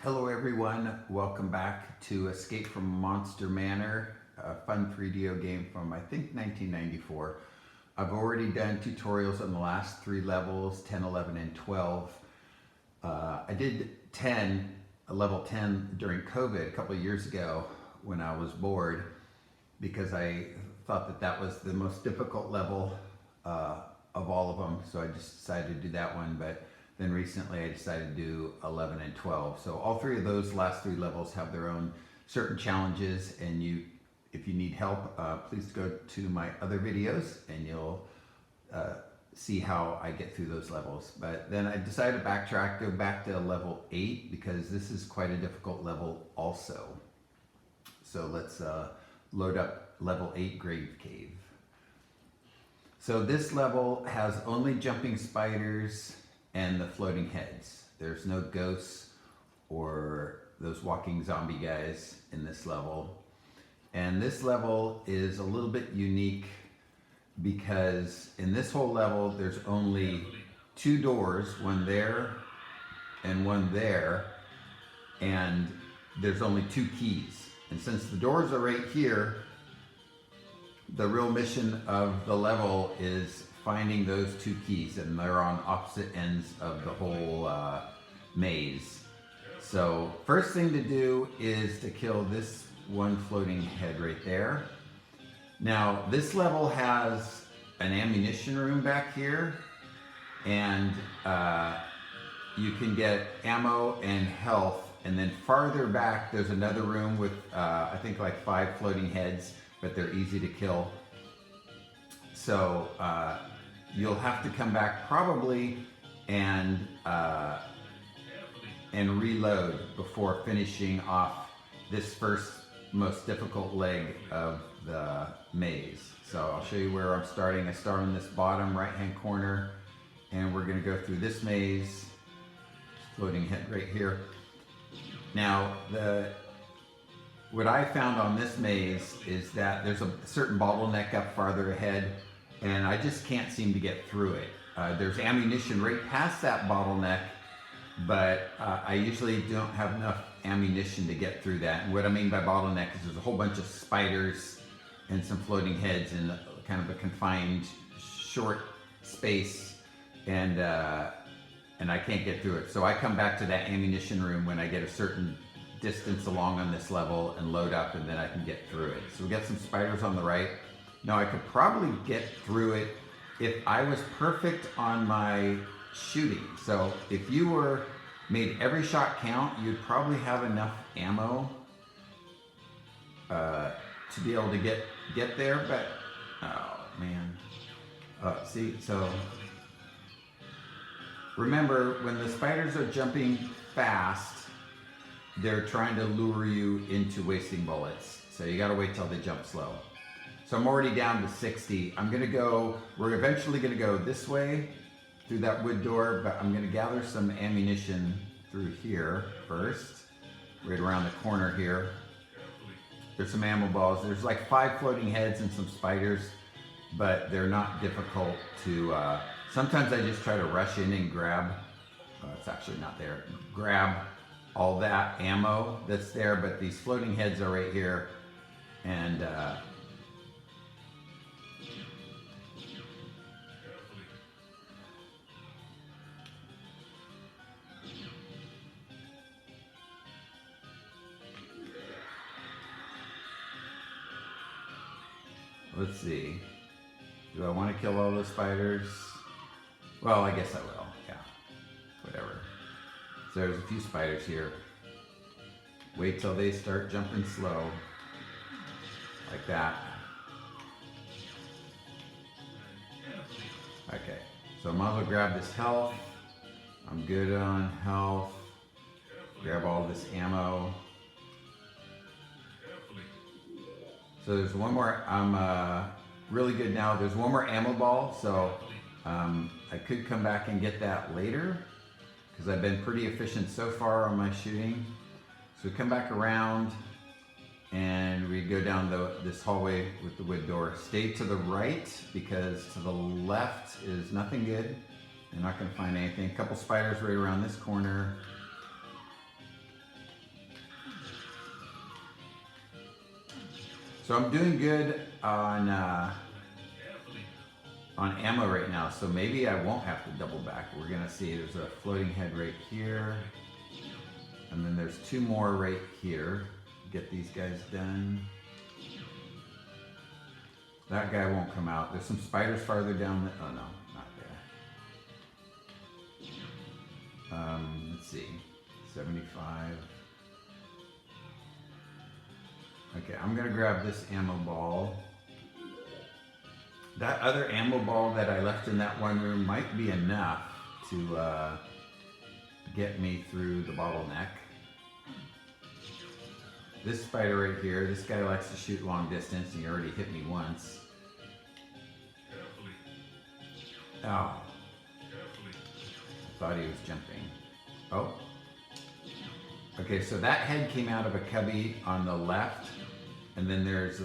Hello everyone, welcome back to Escape from Monster Manor, a fun 3DO game from I think 1994. I've already done tutorials on the last 3 levels, 10, 11, and 12. I did level 10 during COVID a couple of years ago when I was bored because I thought that that was the most difficult level of all of them, so I just decided to do that one. But then recently I decided to do 11 and 12. So all 3 of those last 3 levels have their own certain challenges, and if you need help, please go to my other videos and you'll see how I get through those levels. But then I decided to backtrack, go back to level 8 because this is quite a difficult level also. So let's load up level 8 Grave Cave. So this level has only jumping spiders and the floating heads. There's no ghosts or those walking zombie guys in this level. And this level is a little bit unique because in this whole level there's only 2 doors, one there and one there, and there's only 2 keys. And since the doors are right here, the real mission of the level is finding those 2 keys, and they're on opposite ends of the whole maze. So first thing to do is to kill this one floating head right there. Now this level has an ammunition room back here, and you can get ammo and health, and then farther back there's another room with I think like 5 floating heads, but they're easy to kill. So you'll have to come back probably and reload before finishing off this first most difficult leg of the maze. So I'll show you where I'm starting. I start on this bottom right hand corner, and we're going to go through this maze, floating head right here. Now what I found on this maze is that there's a certain bottleneck up farther ahead, and I just can't seem to get through it. There's ammunition right past that bottleneck, but I usually don't have enough ammunition to get through that. And what I mean by bottleneck is there's a whole bunch of spiders and some floating heads in kind of a confined short space, and I can't get through it. So I come back to that ammunition room when I get a certain distance along on this level and load up, and then I can get through it. So we got some spiders on the right. Now I could probably get through it if I was perfect on my shooting. So if you made every shot count, you'd probably have enough ammo to be able to get there, but oh man. See, so remember, when the spiders are jumping fast, they're trying to lure you into wasting bullets. So you gotta wait till they jump slow. So I'm already down to 60. We're eventually gonna go this way through that wood door, but I'm gonna gather some ammunition through here first, right around the corner here. There's some ammo balls. There's like 5 floating heads and some spiders, but they're not difficult to, sometimes I just try to rush in and grab, it's actually not there, grab all that ammo that's there, but these floating heads are right here, and let's see. Do I want to kill all those spiders? Well, I guess I will. Yeah. Whatever. So there's a few spiders here. Wait till they start jumping slow. Like that. Okay. So I might as well grab this health. I'm good on health. Grab all this ammo. So there's one more, I'm really good now. There's one more ammo ball, so I could come back and get that later because I've been pretty efficient so far on my shooting. So we come back around and we go down this hallway with the wood door. Stay to the right because to the left is nothing good. You're not gonna find anything. A couple spiders right around this corner. So I'm doing good on ammo right now, so maybe I won't have to double back. We're gonna see. There's a floating head right here, and then there's two more right here. Get these guys done. That guy won't come out. There's some spiders farther down. Oh no, not there. Let's see, 75. Okay, I'm gonna grab this ammo ball. That other ammo ball that I left in that one room might be enough to get me through the bottleneck. This spider right here, this guy likes to shoot long distance. He already hit me once. Oh. I thought he was jumping. Oh. Okay, so that head came out of a cubby on the left. And then there's,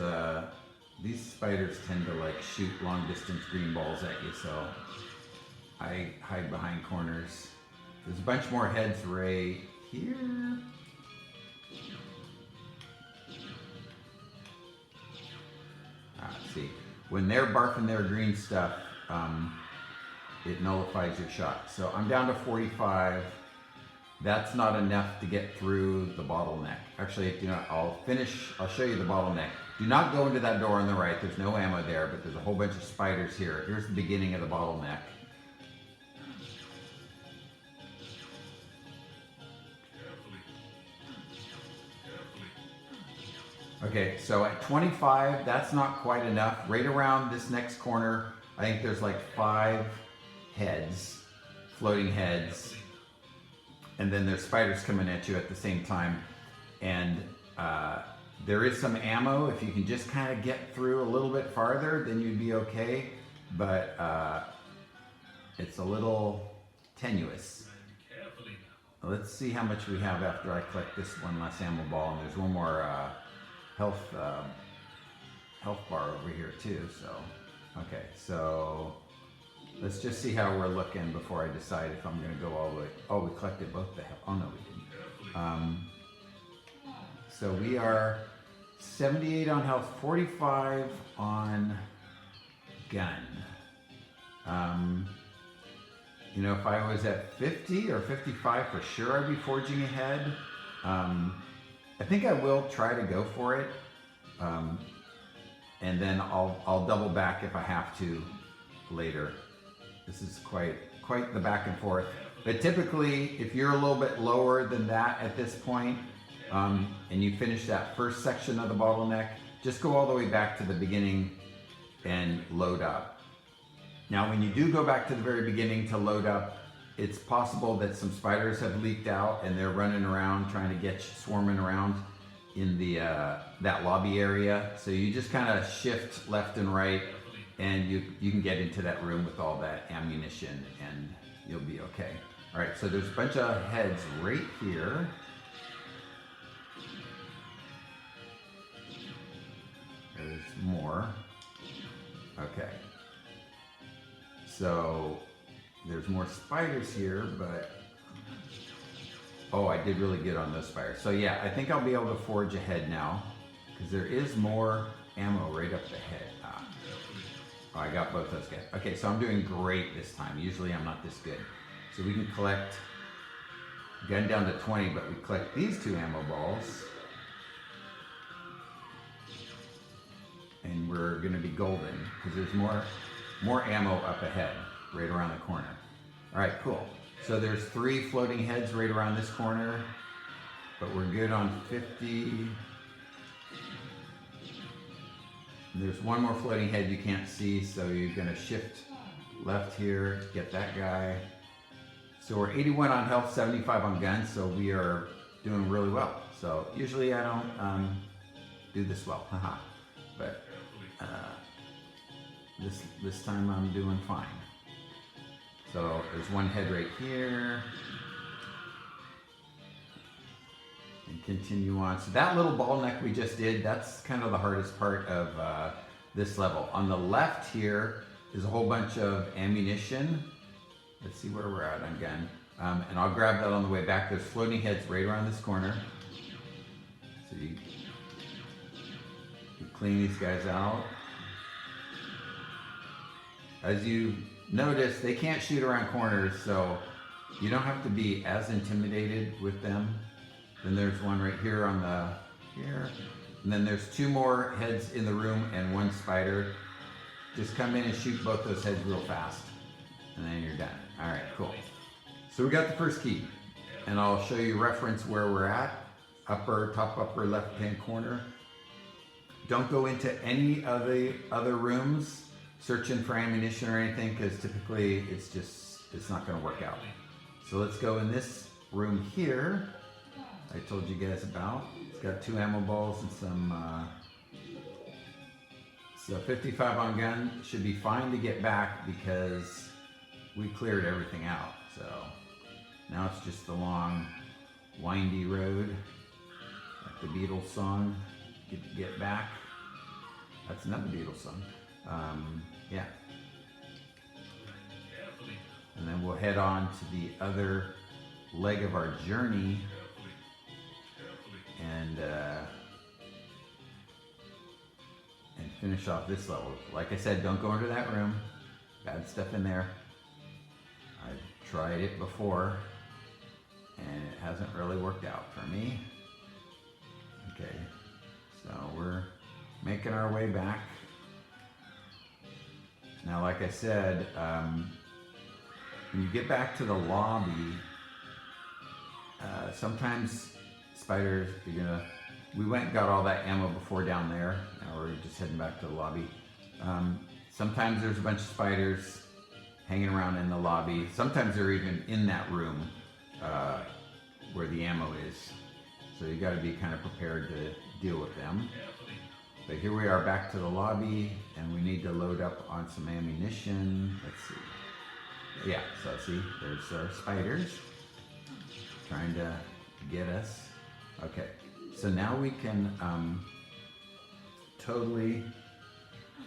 these spiders tend to like shoot long distance green balls at you, so I hide behind corners. There's a bunch more heads right here. See, when they're barfing their green stuff, it nullifies your shot. So I'm down to 45. That's not enough to get through the bottleneck. Actually, you know, I'll show you the bottleneck. Do not go into that door on the right. There's no ammo there, but there's a whole bunch of spiders here. Here's the beginning of the bottleneck. Okay, so at 25, that's not quite enough. Right around this next corner, I think there's like 5 heads, floating heads. And then there's spiders coming at you at the same time. And there is some ammo. If you can just kind of get through a little bit farther, then you'd be okay. But it's a little tenuous. Let's see how much we have after I collect this one last ammo ball. And there's one more health bar over here too. So, okay, so let's just see how we're looking before I decide if I'm going to go all the way. Oh, we collected both the health. Oh no, we didn't. So we are 78 on health, 45 on gun. You know, if I was at 50 or 55 for sure, I'd be forging ahead. I think I will try to go for it. And then I'll double back if I have to later. This is quite the back and forth. But typically, if you're a little bit lower than that at this point, and you finish that first section of the bottleneck, just go all the way back to the beginning and load up. Now, when you do go back to the very beginning to load up, it's possible that some spiders have leaked out and they're running around trying to get you, swarming around in the that lobby area. So you just kind of shift left and right, and you can get into that room with all that ammunition and you'll be okay. All right, so there's a bunch of heads right here. There's more. Okay. So there's more spiders here, but oh, I did really good on those spiders. So yeah, I think I'll be able to forge ahead now because there is more ammo right up the head. Oh, I got both those guys. Okay, so I'm doing great this time. Usually I'm not this good. So we can collect, gun down to 20, but we collect these 2 ammo balls. And we're gonna be golden because there's more ammo up ahead, right around the corner. All right, cool. So there's 3 floating heads right around this corner, but we're good on 50. There's one more floating head you can't see, so you're gonna shift left here, get that guy. So we're 81 on health, 75 on guns, so we are doing really well. So usually I don't do this well, haha. But this time I'm doing fine. So there's one head right here. And continue on. So that little bottleneck we just did, that's kind of the hardest part of this level. On the left here is a whole bunch of ammunition. Let's see where we're at on gun. And I'll grab that on the way back. There's floating heads right around this corner. So you clean these guys out. As you notice, they can't shoot around corners, so you don't have to be as intimidated with them. Then there's one right here on here. And then there's two more heads in the room and one spider. Just come in and shoot both those heads real fast. And then you're done. All right, cool. So we got the first key. And I'll show you reference where we're at. Top upper left-hand corner. Don't go into any of the other rooms searching for ammunition or anything, because typically it's not going to work out. So let's go in this room here I told you guys about. It's got 2 ammo balls and some so 55 on gun. Should be fine to get back because we cleared everything out. So now it's just the long windy road, like the Beatles song, get back. That's another Beatles song. Yeah. And then we'll head on to the other leg of our journey and finish off this level. Like I said, don't go into that room. Bad stuff in there. I've tried it before and it hasn't really worked out for me. Okay, so we're making our way back. Now, like I said, when you get back to the lobby, sometimes spiders, we went and got all that ammo before down there. Now we're just heading back to the lobby. Sometimes there's a bunch of spiders hanging around in the lobby. Sometimes they're even in that room where the ammo is. So you got to be kind of prepared to deal with them. But here we are back to the lobby, and we need to load up on some ammunition. Let's see. Yeah, so see, there's our spiders trying to get us. Okay, so now we can totally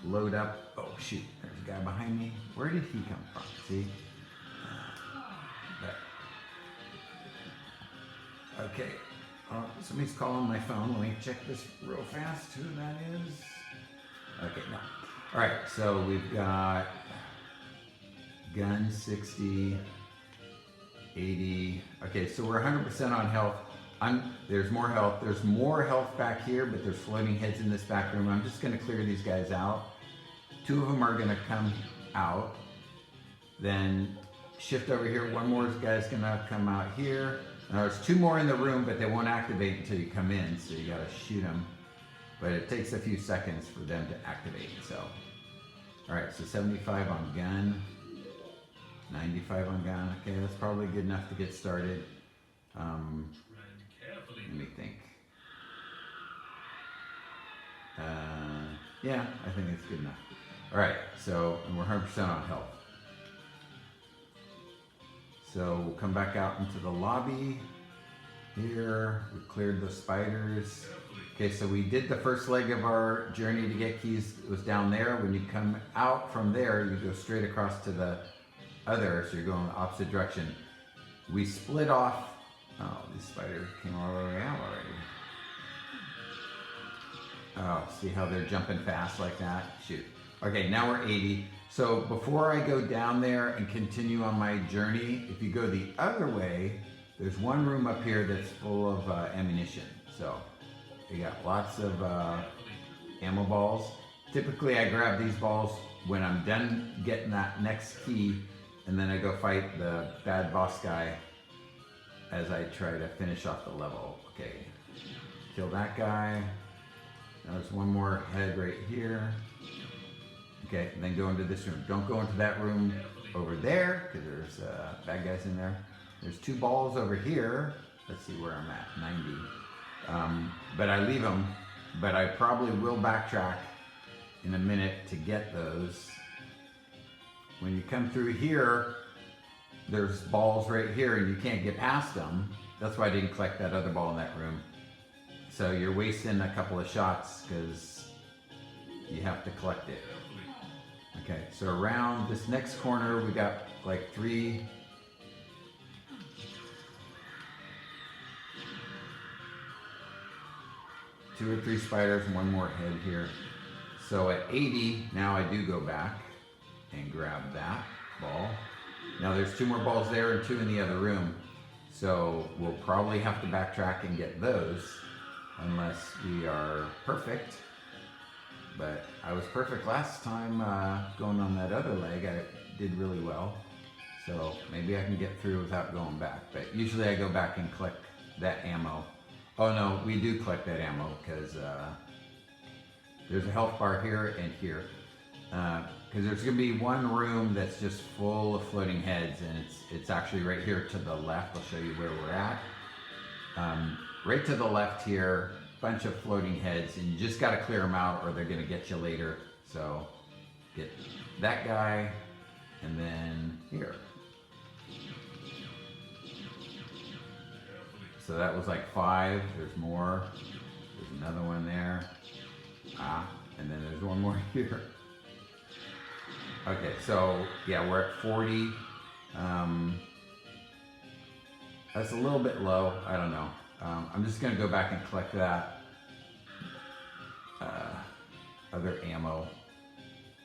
load up. Oh shoot, there's a guy behind me. Where did he come from? See? Okay. Oh, somebody's calling my phone. Let me check this real fast, who that is. Okay, no. All right, so we've got gun 60, 80. Okay, so we're 100% on health. There's more health. There's more health back here, but there's floating heads in this back room. I'm just gonna clear these guys out. 2 of them are gonna come out. Then shift over here. One more guy's gonna come out here. Now there's 2 more in the room, but they won't activate until you come in, so you gotta shoot them. But it takes a few seconds for them to activate, so. All right, so 75 on gun, 95 on gun. Okay, that's probably good enough to get started. Let me think. Yeah, I think it's good enough. All right, so and we're 100% on health. So we'll come back out into the lobby here. We cleared the spiders. Okay, so we did the first leg of our journey to get keys. It was down there. When you come out from there, you go straight across to the other, so you're going the opposite direction. We split off. Oh, these spiders came all the way out already. Oh, see how they're jumping fast like that? Shoot. Okay, now we're 80. So before I go down there and continue on my journey, if you go the other way, there's one room up here that's full of ammunition. So you got lots of ammo balls. Typically I grab these balls when I'm done getting that next key, and then I go fight the bad boss guy as I try to finish off the level. Okay, kill that guy. Now there's one more head right here. Okay, and then go into this room. Don't go into that room over there, because there's bad guys in there. There's 2 balls over here. Let's see where I'm at, 90. But I leave them, but I probably will backtrack in a minute to get those. When you come through here, there's balls right here and you can't get past them. That's why I didn't collect that other ball in that room. So you're wasting a couple of shots because you have to collect it. Okay, so around this next corner, we got like 3. 2 or 3 spiders and one more head here. So at 80, now I do go back and grab that ball. Now there's 2 more balls there and 2 in the other room. So we'll probably have to backtrack and get those unless we are perfect. But I was perfect last time going on that other leg. I did really well. So maybe I can get through without going back. But usually I go back and collect that ammo. Oh no, we do collect that ammo because there's a health bar here and here. Because there's going to be one room that's just full of floating heads, and it's actually right here to the left. I'll show you where we're at. Right to the left here, bunch of floating heads, and you just got to clear them out or they're going to get you later. So get that guy, and then here. So that was like 5. There's more. There's another one there. And then there's one more here. Okay, so yeah, we're at 40. That's a little bit low. I don't know. I'm just gonna go back and collect that other ammo,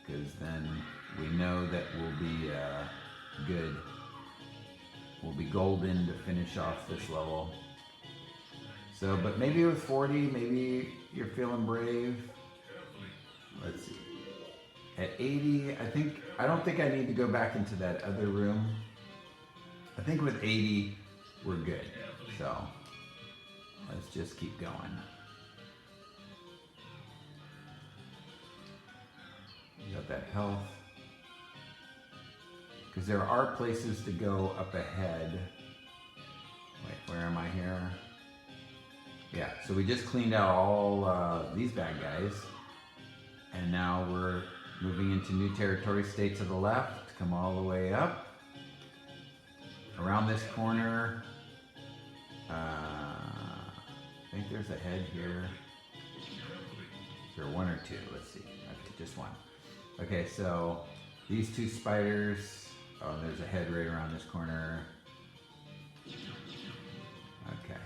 because then we know that we'll be good. We'll be golden to finish off this level. So, but maybe with 40, maybe you're feeling brave. Let's see. At 80, I don't think I need to go back into that other room. I think with 80, we're good. So, let's just keep going. You got that health. Because there are places to go up ahead. Wait, where am I here? Yeah, so we just cleaned out all these bad guys. And now we're moving into new territory. Stay to the left, come all the way up. Around this corner. I think there's a head here. Is there 1 or 2? Let's see. Okay, just 1. Okay, so these 2 spiders. Oh, there's a head right around this corner. Okay.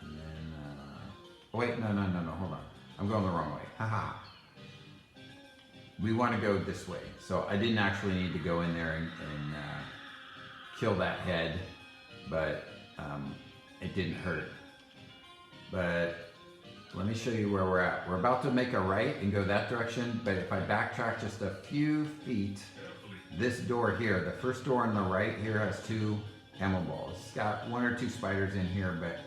And then, oh wait, no, hold on. I'm going the wrong way. Haha. We want to go this way. So I didn't actually need to go in there and kill that head, but it didn't hurt. But let me show you where we're at. We're about to make a right and go that direction, but if I backtrack just a few feet, this door here, the first door on the right here has 2 ammo balls. It's got 1 or 2 spiders in here, but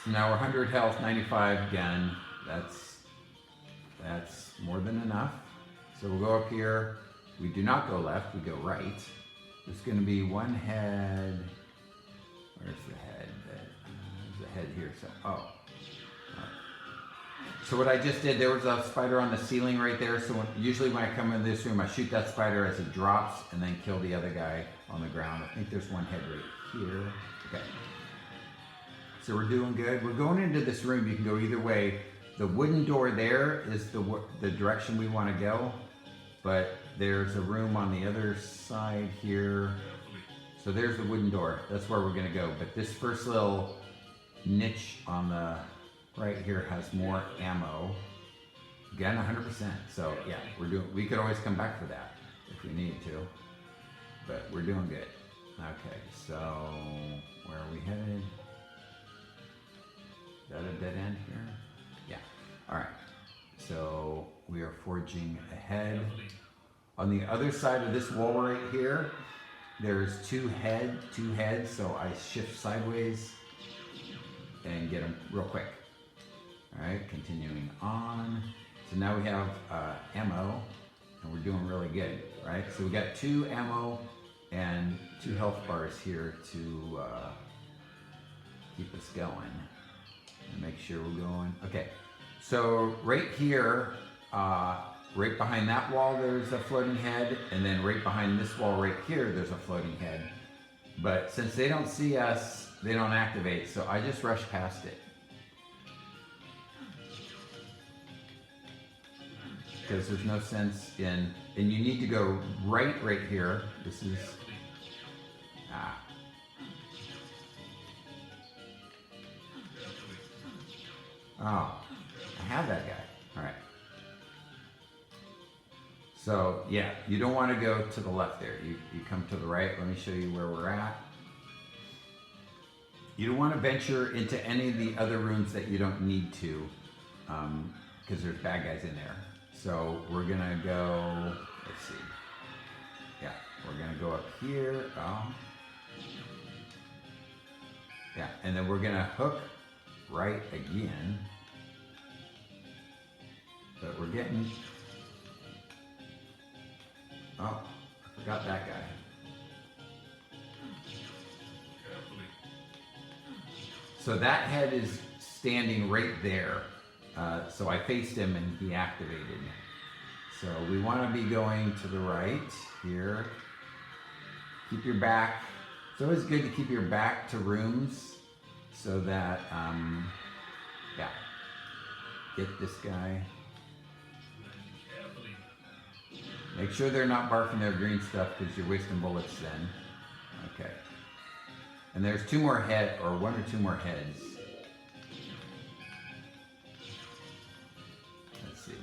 so now we're 100 health, 95 again. That's more than enough. So we'll go up here. We do not go left, we go right. There's going to be 1 head. Where's the head? There's a head here. So what I just did, there was a spider on the ceiling right there. So usually when I come in this room, I shoot that spider as it drops and then kill the other guy on the ground. I think there's 1 head right here. Okay. So we're doing good. We're going into this room. You can go either way. The wooden door there is the direction we want to go. But there's a room on the other side here. So there's the wooden door. That's where we're going to go. But this first little niche on the right here has more ammo. Again, 100%. So yeah, we could always come back for that if we need to. But we're doing good. Okay, so where are we headed? Is that a dead end here? Yeah. All right. So we are forging ahead. On the other side of this wall right here, there's 2 heads, so I shift sideways and get them real quick. All right, continuing on. So now we have ammo, and we're doing really good, right? So we got 2 ammo and 2 health bars here to keep us going and make sure we're going. Okay, so right here, right behind that wall, there's a floating head, and then right behind this wall right here, there's a floating head. But since they don't see us, they don't activate, so I just rush past it. because there's no sense in, and you need to go right here. This is, oh, I have that guy. All right. So yeah, you don't want to go to the left there. You come to the right. Let me show you where we're at. You don't want to venture into any of the other rooms that you don't need to, because there's bad guys in there. So we're gonna go, let's see. Yeah, we're gonna go up here. Yeah, and then we're gonna hook right again. But we're getting, oh, I forgot that guy. So that head is standing right there. So I faced him and he activated. So we want to be going to the right here. Keep your back. It's always good to keep your back to rooms so that, yeah, get this guy. Make sure they're not barfing their green stuff because you're wasting bullets then. Okay. And there's one or two more heads. Let's see.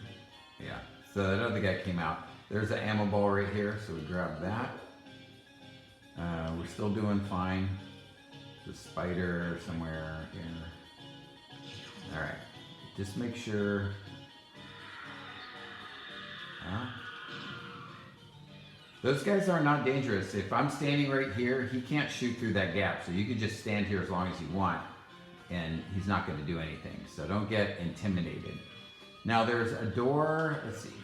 Yeah. So that other guy came out. There's an ammo ball right here, so we grab that. We're still doing fine. There's a spider somewhere here. All right. Just make sure. Those guys are not dangerous. If I'm standing right here, he can't shoot through that gap. So you can just stand here as long as you want and he's not going to do anything. So don't get intimidated. Now there's a door, let's see,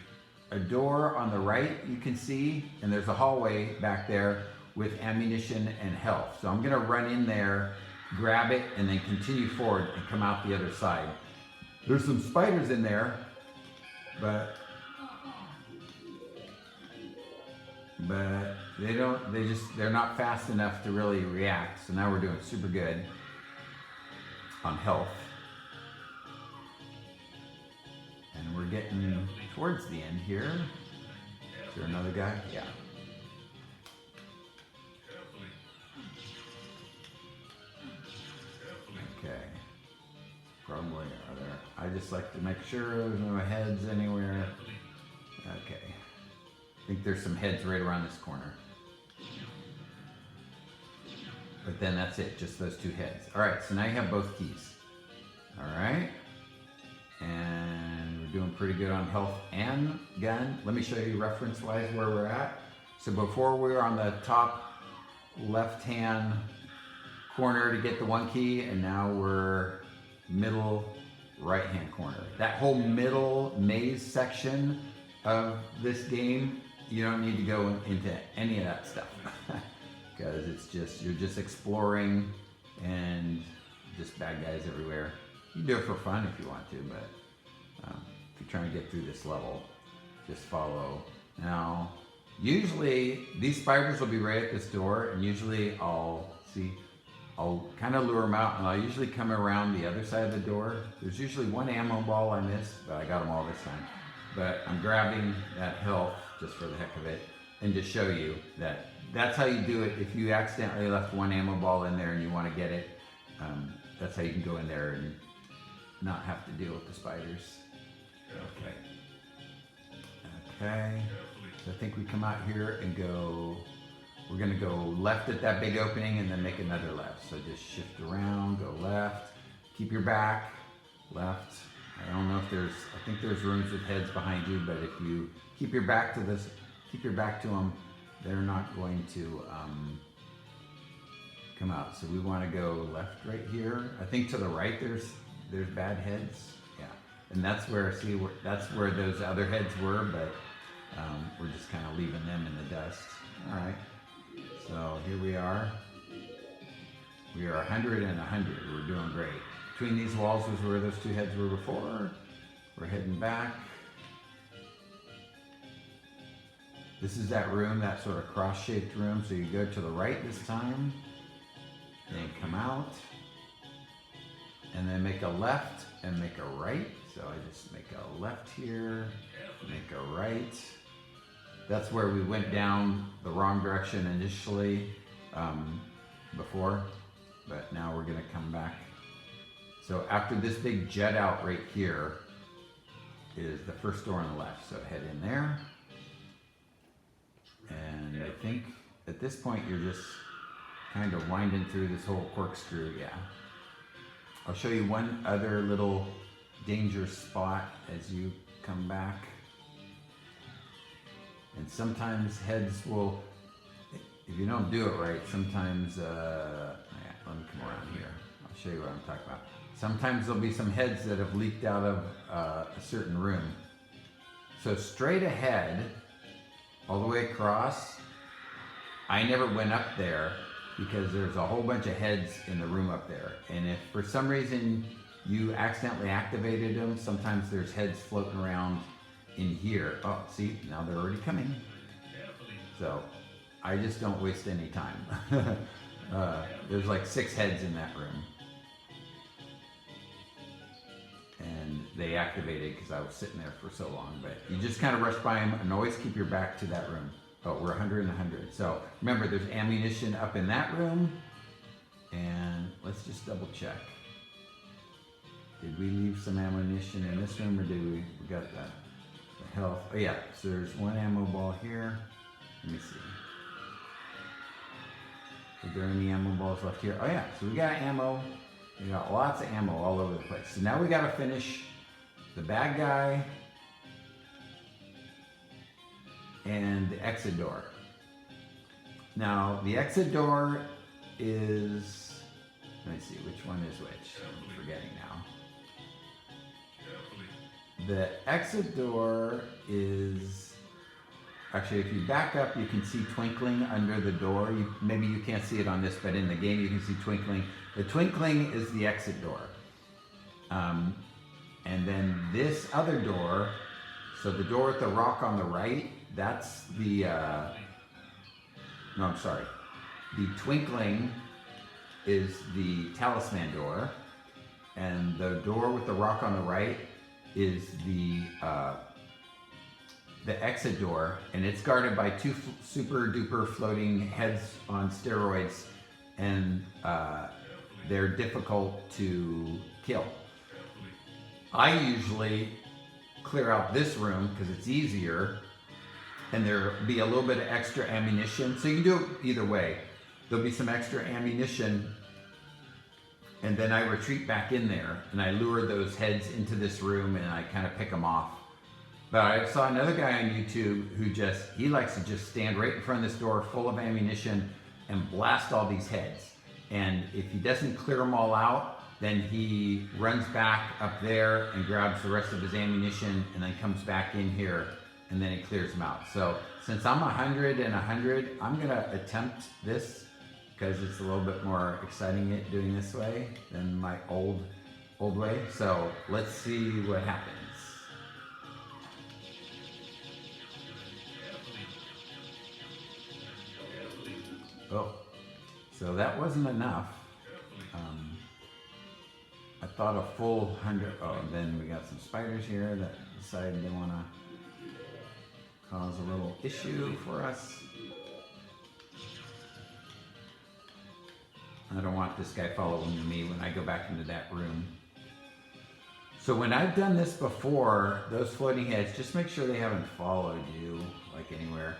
a door on the right you can see, and there's a hallway back there with ammunition and health. So I'm going to run in there, grab it, and then continue forward and come out the other side. There's some spiders in there, but they're not fast enough to really react. So now we're doing super good on health. And we're getting towards the end here. Is there another guy? Yeah. Okay. Probably are there. I just like to make sure there's no heads anywhere. Okay. I think there's some heads right around this corner. But then that's it, just those two heads. All right, so now you have both keys. All right. And we're doing pretty good on health and gun. Let me show you reference-wise where we're at. So before we were on the top left-hand corner to get the one key, and now we're middle right-hand corner. That whole middle maze section of this game, you don't need to go into any of that stuff because you're just exploring and just bad guys everywhere. You can do it for fun if you want to, but if you're trying to get through this level, just follow. Now, usually these spiders will be right at this door, and usually I'll kind of lure them out, and I'll usually come around the other side of the door. There's usually one ammo ball I missed, but I got them all this time. But I'm grabbing that health just for the heck of it, and to show you that that's how you do it. If you accidentally left one ammo ball in there and you want to get it, that's how you can go in there and not have to deal with the spiders. Okay. Okay. So I think we come out here and go, we're going to go left at that big opening and then make another left. So just shift around, go left, keep your back, left. I don't know if I think there's rooms with heads behind you, but if you keep your back to them, they're not going to come out. So we want to go left right here. I think to the right there's bad heads. Yeah, and that's where that's where those other heads were, but we're just kind of leaving them in the dust. All right. So here we are. We are 100 and 100. We're doing great. Between these walls was where those two heads were before. We're heading back. This is that room, that sort of cross-shaped room. So you go to the right this time, then come out, and then make a left and make a right. so I just make a left here, make a right. That's where we went down the wrong direction initially before, but now we're gonna come back. So after this big jet out right here is the first door on the left. So head in there. And I think at this point you're just kind of winding through this whole corkscrew, yeah. I'll show you one other little danger spot as you come back. And sometimes heads will, if you don't do it right, sometimes, yeah, let me come around here. I'll show you what I'm talking about. Sometimes there'll be some heads that have leaked out of a certain room. So straight ahead, all the way across, I never went up there because there's a whole bunch of heads in the room up there. And if for some reason you accidentally activated them, sometimes there's heads floating around in here. Oh, see, now they're already coming. So I just don't waste any time. There's like 6 heads in that room. And they activated because I was sitting there for so long, but you just kind of rush by them and always keep your back to that room. Oh, we're 100 and 100. So remember, there's ammunition up in that room. And let's just double check. Did we leave some ammunition in this room, or did we got the health? Oh yeah, so there's one ammo ball here. Let me see. Is there any ammo balls left here? Oh yeah, so we got ammo. We got lots of ammo all over the place. So now we got to finish the bad guy and the exit door. Now the exit door is, let me see, which one is which? I'm forgetting now. The exit door is, actually if you back up you can see twinkling under the door. Maybe you can't see it on this, but in the game you can see twinkling. The twinkling is the exit door. And then this other door, so the door with the rock on the right, that's the, no, I'm sorry. The twinkling is the talisman door, and the door with the rock on the right is the exit door, and it's guarded by 2 super duper floating heads on steroids, and they're difficult to kill. I usually clear out this room because it's easier, and there'll be a little bit of extra ammunition. So you can do it either way. There'll be some extra ammunition, and then I retreat back in there, and I lure those heads into this room, and I kind of pick them off. But I saw another guy on YouTube who he likes to just stand right in front of this door full of ammunition and blast all these heads. And if he doesn't clear them all out, then he runs back up there and grabs the rest of his ammunition and then comes back in here and then he clears them out. So since I'm 100 and 100, I'm gonna attempt this because it's a little bit more exciting doing this way than my old way. So let's see what happens. Oh, so that wasn't enough. I thought a full 100. Oh, and then we got some spiders here that decided they want to cause a little issue for us. I don't want this guy following me when I go back into that room. So when I've done this before, those floating heads, just make sure they haven't followed you like anywhere.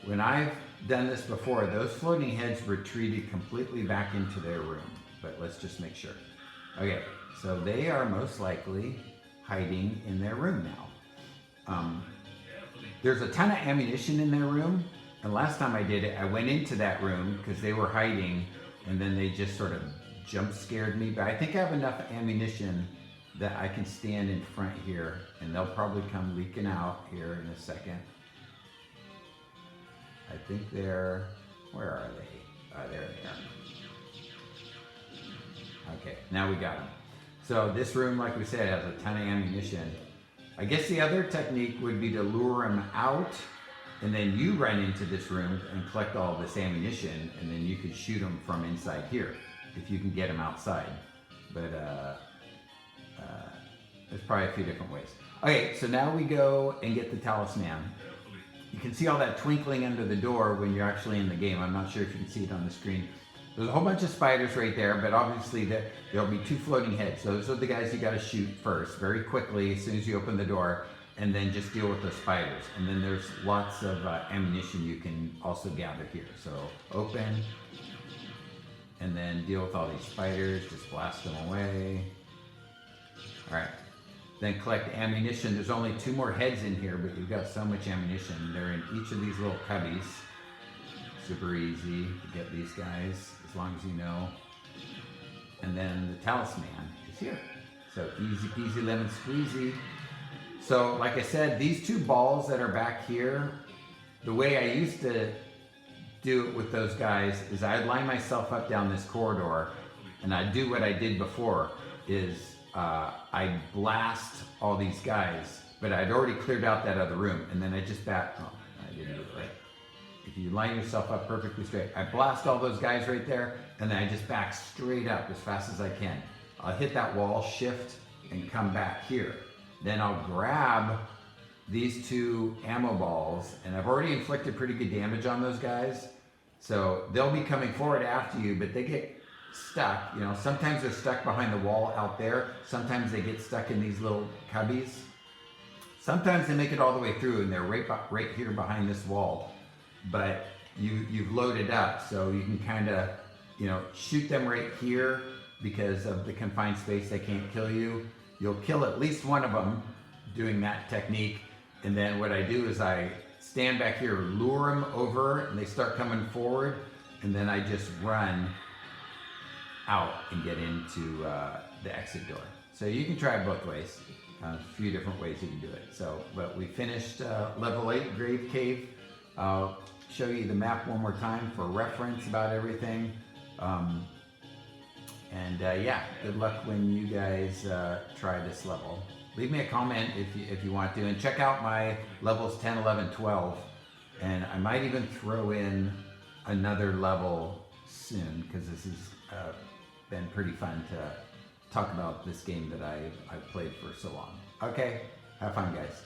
When I've done this before, those floating heads retreated completely back into their room, but let's just make sure. Okay, so they are most likely hiding in their room now. There's a ton of ammunition in their room, and last time I did it, I went into that room because they were hiding, and then they just sort of jump scared me, but I think I have enough ammunition that I can stand in front here, and they'll probably come leaking out here in a second. I think they're, where are they? There they are. Okay, now we got them. So this room, like we said, has a ton of ammunition. I guess the other technique would be to lure them out, and then you run into this room and collect all this ammunition, and then you could shoot them from inside here, if you can get them outside. But There's probably a few different ways. Okay, so now we go and get the talisman. You can see all that twinkling under the door when you're actually in the game. I'm not sure if you can see it on the screen. There's a whole bunch of spiders right there, but obviously there'll be 2 floating heads. Those are the guys you gotta shoot first, very quickly, as soon as you open the door, and then just deal with the spiders. And then there's lots of ammunition you can also gather here. So open, and then deal with all these spiders, just blast them away. All right, then collect ammunition. There's only 2 more heads in here, but you've got so much ammunition. They're in each of these little cubbies. Super easy to get these guys, as long as you know. And then the talisman is here. So easy peasy lemon squeezy. So like I said, these 2 balls that are back here, the way I used to do it with those guys is I'd line myself up down this corridor, and I'd do what I did before, is I'd blast all these guys, but I'd already cleared out that other room, and then I just I didn't do it right. If you line yourself up perfectly straight, I blast all those guys right there, and then I just back straight up as fast as I can. I'll hit that wall, shift, and come back here. Then I'll grab these 2 ammo balls, and I've already inflicted pretty good damage on those guys. So they'll be coming forward after you, but they get stuck. You know, sometimes they're stuck behind the wall out there. Sometimes they get stuck in these little cubbies. Sometimes they make it all the way through, and they're right here behind this wall. But you've loaded up, so you can kind of, you know, shoot them right here because of the confined space. They can't kill you. You'll kill at least one of them doing that technique, and then what I do is I stand back here, lure them over, and they start coming forward, and then I just run out and get into the exit door. So you can try it both ways. A few different ways you can do it. So, but we finished level 8 Grave Cave. I'll show you the map one more time for reference about everything. Yeah, good luck when you guys try this level. Leave me a comment if you want to, and check out my levels 10, 11, 12, and I might even throw in another level soon, because this has been pretty fun to talk about this game that I've played for so long. Okay, have fun guys.